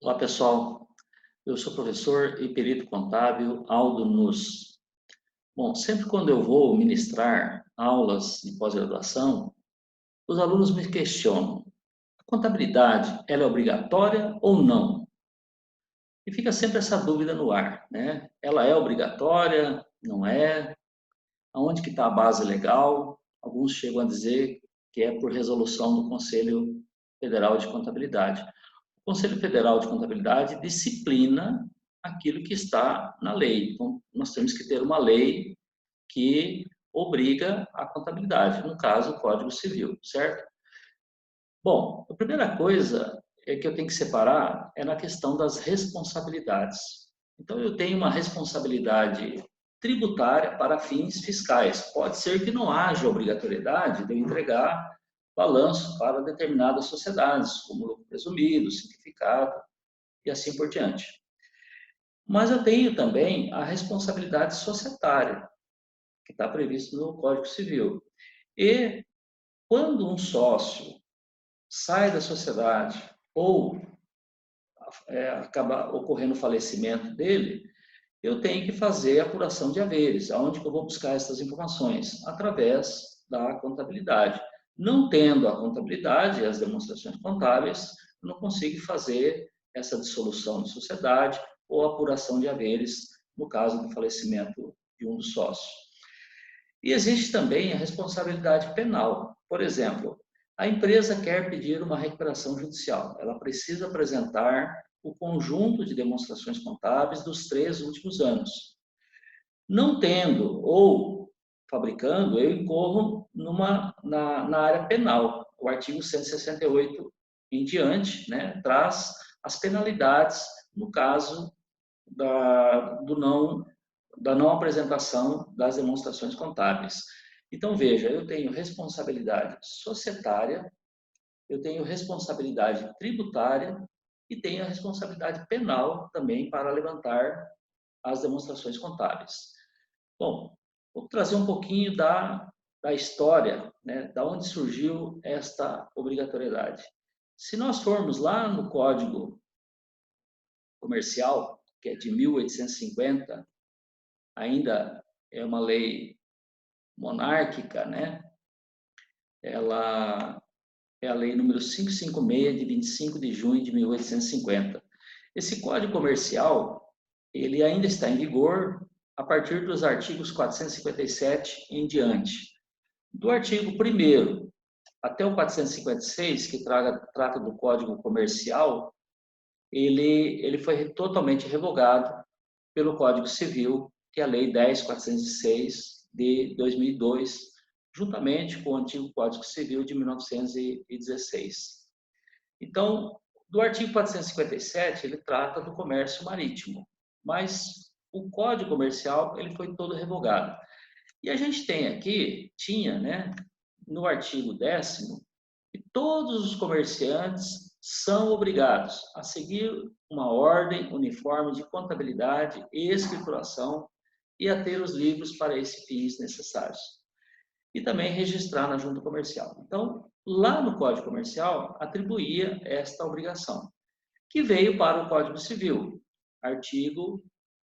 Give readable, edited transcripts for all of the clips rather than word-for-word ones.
Olá, pessoal. Eu sou professor e perito contábil Aldo Nus. Bom, sempre quando eu vou ministrar aulas de pós-graduação, os alunos me questionam: a contabilidade, ela é obrigatória ou não? E fica sempre essa dúvida no ar, né? Ela é obrigatória? Não é? Aonde que está a base legal? Alguns chegam a dizer que é por resolução do Conselho Federal de Contabilidade. O Conselho Federal de Contabilidade disciplina aquilo que está na lei. Então, nós temos que ter uma lei que obriga a contabilidade, no caso, o Código Civil, certo? Bom, a primeira coisa é que eu tenho que separar é na questão das responsabilidades. Então, eu tenho uma responsabilidade tributária para fins fiscais. Pode ser que não haja obrigatoriedade de eu entregar balanço para determinadas sociedades, como lucro presumido, simplificado e assim por diante. Mas eu tenho também a responsabilidade societária, que está previsto no Código Civil. E quando um sócio sai da sociedade ou acaba ocorrendo o falecimento dele, eu tenho que fazer a apuração de haveres. Aonde que eu vou buscar essas informações? Através da contabilidade. Não tendo a contabilidade e as demonstrações contábeis, eu não consigo fazer essa dissolução de sociedade ou apuração de haveres no caso do falecimento de um dos sócios. E existe também a responsabilidade penal. Por exemplo, a empresa quer pedir uma recuperação judicial. Ela precisa apresentar o conjunto de demonstrações contábeis dos 3 últimos anos. Não tendo ou fabricando, eu incorro na área penal. O artigo 168 em diante, né, traz as penalidades no caso da não apresentação das demonstrações contábeis. Então, veja, eu tenho responsabilidade societária, eu tenho responsabilidade tributária e tenho a responsabilidade penal também para levantar as demonstrações contábeis. Bom, vou trazer um pouquinho da história, né, da onde surgiu esta obrigatoriedade. Se nós formos lá no Código Comercial, que é de 1850, ainda é uma lei monárquica, né? Ela é a lei número 556 de 25 de junho de 1850. Esse Código Comercial, ele ainda está em vigor a partir dos artigos 457 em diante. Do artigo 1º até o 456, que trata do Código Comercial, ele foi totalmente revogado pelo Código Civil, que é a Lei 10.406 de 2002, juntamente com o antigo Código Civil de 1916. Então, do artigo 457, ele trata do comércio marítimo, mas o Código Comercial ele foi todo revogado. E a gente tem aqui, né, no artigo 10º, que todos os comerciantes são obrigados a seguir uma ordem uniforme de contabilidade e escrituração e a ter os livros para esses fins necessários. E também registrar na junta comercial. Então, lá no Código Comercial, atribuía esta obrigação, que veio para o Código Civil, artigo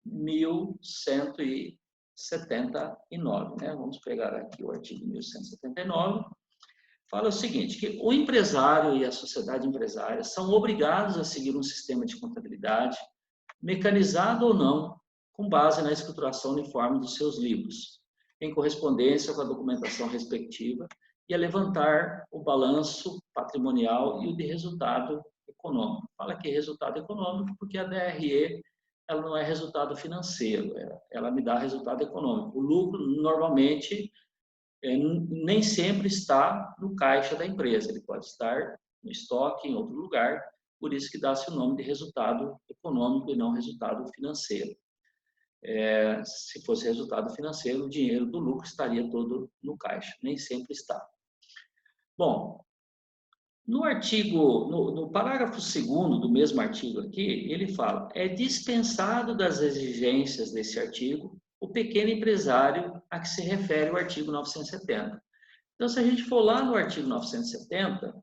1179, né? Vamos pegar aqui o artigo 1179, fala o seguinte, que o empresário e a sociedade empresária são obrigados a seguir um sistema de contabilidade, mecanizado ou não, com base na escrituração uniforme dos seus livros, em correspondência com a documentação respectiva, e a levantar o balanço patrimonial e o de resultado econômico. Fala que é resultado econômico porque a DRE ela não é resultado financeiro, ela me dá resultado econômico. O lucro, normalmente, nem sempre está no caixa da empresa, ele pode estar no estoque, em outro lugar, por isso que dá-se o nome de resultado econômico e não resultado financeiro. Se fosse resultado financeiro, o dinheiro do lucro estaria todo no caixa, nem sempre está. Bom, no parágrafo 2º do mesmo artigo aqui, ele fala, é dispensado das exigências desse artigo o pequeno empresário a que se refere o artigo 970. Então, se a gente for lá no artigo 970,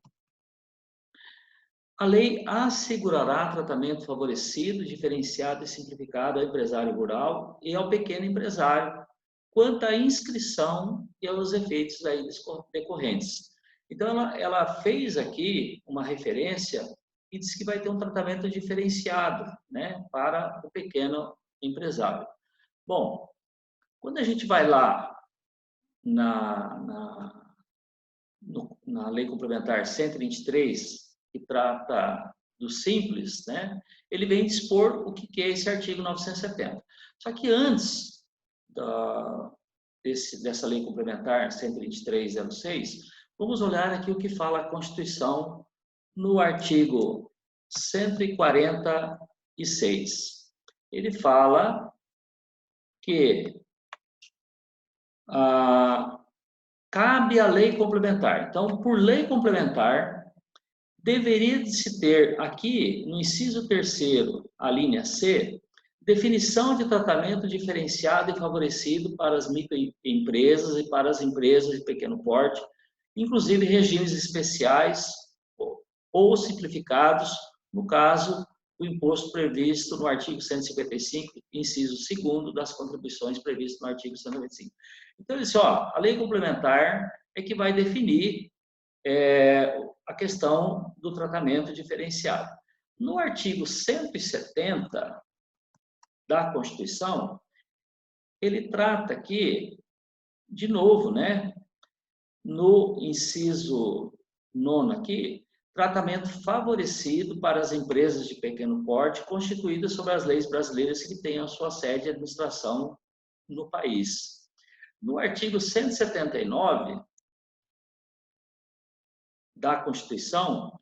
a lei assegurará tratamento favorecido, diferenciado e simplificado ao empresário rural e ao pequeno empresário, quanto à inscrição e aos efeitos aí decorrentes. Então, ela fez aqui uma referência e diz que vai ter um tratamento diferenciado, né, para o pequeno empresário. Bom, quando a gente vai lá na Lei Complementar 123, que trata do simples, né, ele vem dispor o que é esse artigo 970. Só que antes dessa Lei Complementar 123/06, vamos olhar aqui o que fala a Constituição no artigo 146. Ele fala que cabe a lei complementar. Então, por lei complementar, deveria de se ter aqui, no inciso 3º, a linha C, definição de tratamento diferenciado e favorecido para as microempresas e para as empresas de pequeno porte, inclusive regimes especiais ou simplificados, no caso, o imposto previsto no artigo 155, inciso 2º, das contribuições previstas no artigo 195. Então, ele disse, ó, a lei complementar é que vai definir a questão do tratamento diferenciado. No artigo 170 da Constituição, ele trata aqui, de novo, né, no inciso 9 aqui, tratamento favorecido para as empresas de pequeno porte constituídas sob as leis brasileiras que tenham sua sede de administração no país. No artigo 179 da Constituição,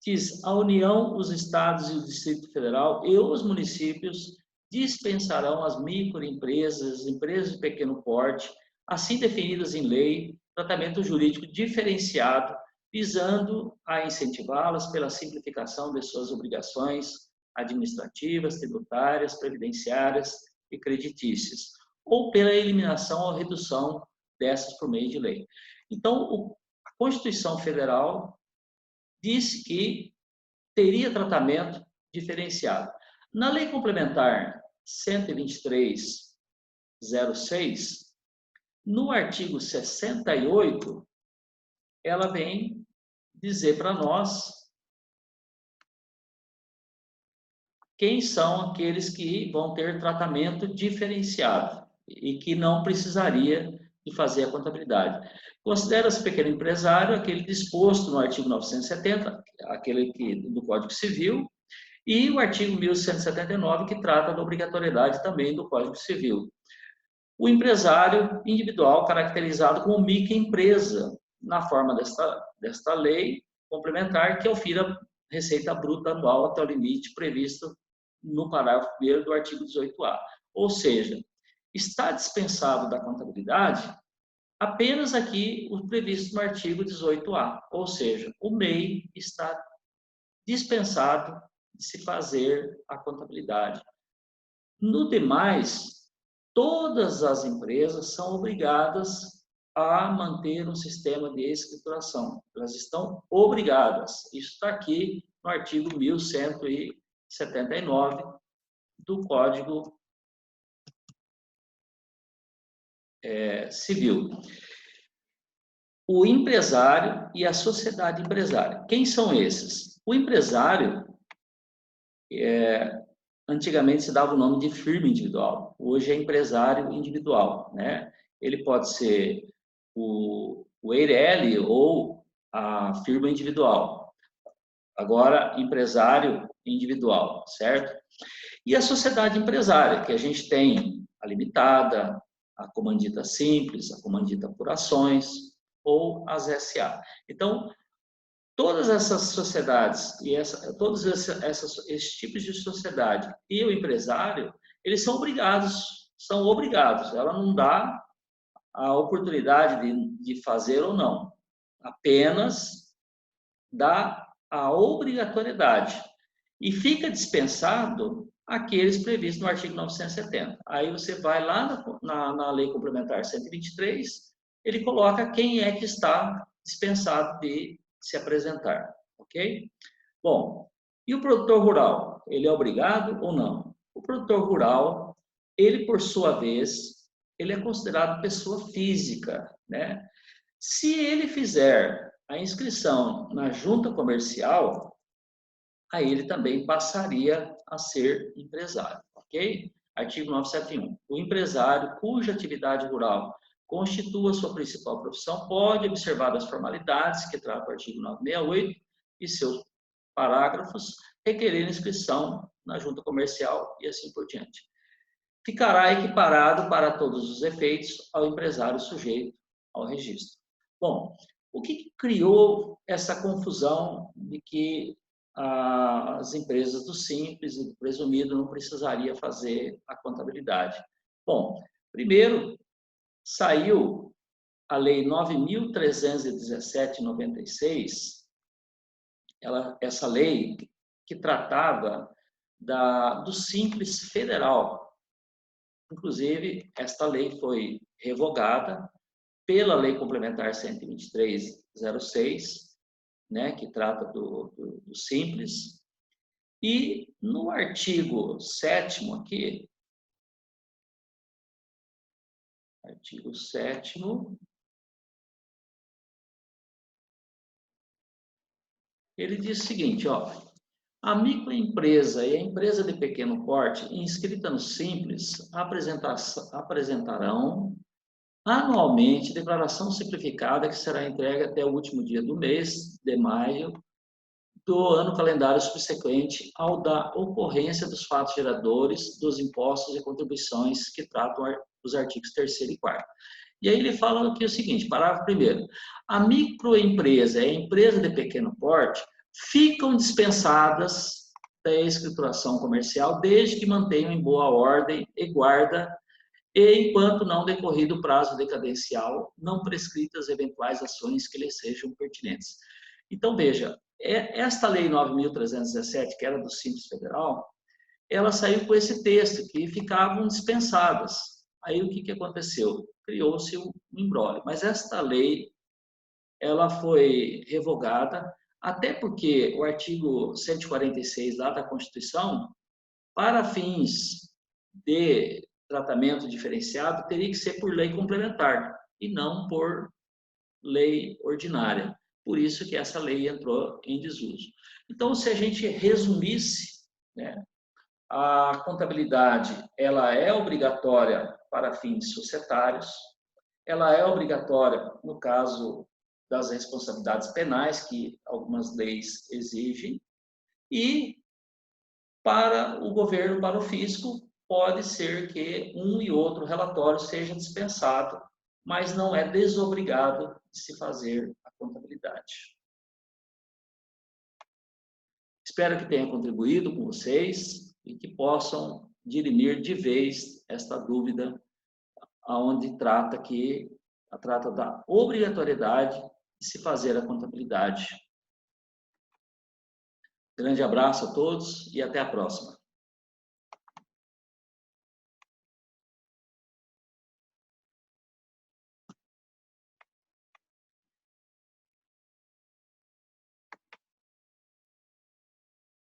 diz: a União, os Estados e o Distrito Federal e os municípios dispensarão às microempresas, empresas de pequeno porte, assim definidas em lei, tratamento jurídico diferenciado, visando a incentivá-las pela simplificação de suas obrigações administrativas, tributárias, previdenciárias e creditícias, ou pela eliminação ou redução dessas por meio de lei. Então, a Constituição Federal disse que teria tratamento diferenciado. Na Lei Complementar 123/06, no artigo 68, ela vem dizer para nós quem são aqueles que vão ter tratamento diferenciado e que não precisaria de fazer a contabilidade. Considera-se pequeno empresário aquele disposto no artigo 970, aquele do Código Civil, e o artigo 1179, que trata da obrigatoriedade também do Código Civil. O empresário individual, caracterizado como microempresa, na forma desta lei complementar, que ofira receita bruta anual até o limite previsto no parágrafo 1º do artigo 18A. Ou seja, está dispensado da contabilidade apenas aqui o previsto no artigo 18A. Ou seja, o MEI está dispensado de se fazer a contabilidade. No demais, todas as empresas são obrigadas a manter um sistema de escrituração. Elas estão obrigadas. Isso está aqui no artigo 1179 do Código Civil. O empresário e a sociedade empresária. Quem são esses? O empresário, antigamente se dava o nome de firma individual, hoje é empresário individual, né? Ele pode ser o EIRELI ou a firma individual. Agora, empresário individual, certo? E a sociedade empresária, que a gente tem a limitada, a comandita simples, a comandita por ações ou as SA. Então, todas essas sociedades e todos esses tipos de sociedade e o empresário, eles são obrigados. Ela não dá a oportunidade de fazer ou não, apenas dá a obrigatoriedade. E fica dispensado aqueles previstos no artigo 970. Aí você vai lá na Lei Complementar 123, ele coloca quem é que está dispensado de se apresentar, ok? Bom, e o produtor rural? Ele é obrigado ou não? O produtor rural, ele por sua vez, ele é considerado pessoa física, né? Se ele fizer a inscrição na junta comercial, aí ele também passaria a ser empresário, ok? Artigo 971. O empresário cuja atividade rural constitua sua principal profissão pode observar as formalidades que trata o artigo 968 e seus parágrafos, requerer inscrição na junta comercial e assim por diante. Ficará equiparado para todos os efeitos ao empresário sujeito ao registro. Bom, o que criou essa confusão de que as empresas do Simples e do Presumido não precisaria fazer a contabilidade? Bom, primeiro, saiu a Lei 9.317/96, essa lei que tratava do Simples Federal. Inclusive, esta lei foi revogada pela Lei Complementar 123/06, né, que trata do Simples. E no artigo 7º aqui, artigo 7º, ele diz o seguinte, ó, a microempresa e a empresa de pequeno porte inscrita no Simples apresentarão anualmente declaração simplificada que será entregue até o último dia do mês de maio do ano calendário subsequente ao da ocorrência dos fatos geradores dos impostos e contribuições que tratam os artigos 3º e 4º. E aí ele fala aqui o seguinte, parágrafo 1º. A microempresa e a empresa de pequeno porte ficam dispensadas da escrituração comercial desde que mantenham em boa ordem e guarda e enquanto não decorrido o prazo decadencial, não prescritas eventuais ações que lhes sejam pertinentes. Então, veja, esta Lei 9.317, que era do Simples Federal, ela saiu com esse texto, que ficavam dispensadas. Aí, o que aconteceu? Criou-se um imbróglio. Mas esta lei, ela foi revogada, até porque o artigo 146 lá da Constituição, para fins de tratamento diferenciado, teria que ser por lei complementar e não por lei ordinária. Por isso que essa lei entrou em desuso. Então, se a gente resumisse, né, a contabilidade ela é obrigatória para fins societários, ela é obrigatória no caso das responsabilidades penais, que algumas leis exigem, e para o governo, para o fisco, pode ser que um e outro relatório seja dispensado, mas não é desobrigado de se fazer a contabilidade. Espero que tenha contribuído com vocês e que possam dirimir de vez esta dúvida, aonde trata da obrigatoriedade de se fazer a contabilidade. Grande abraço a todos e até a próxima.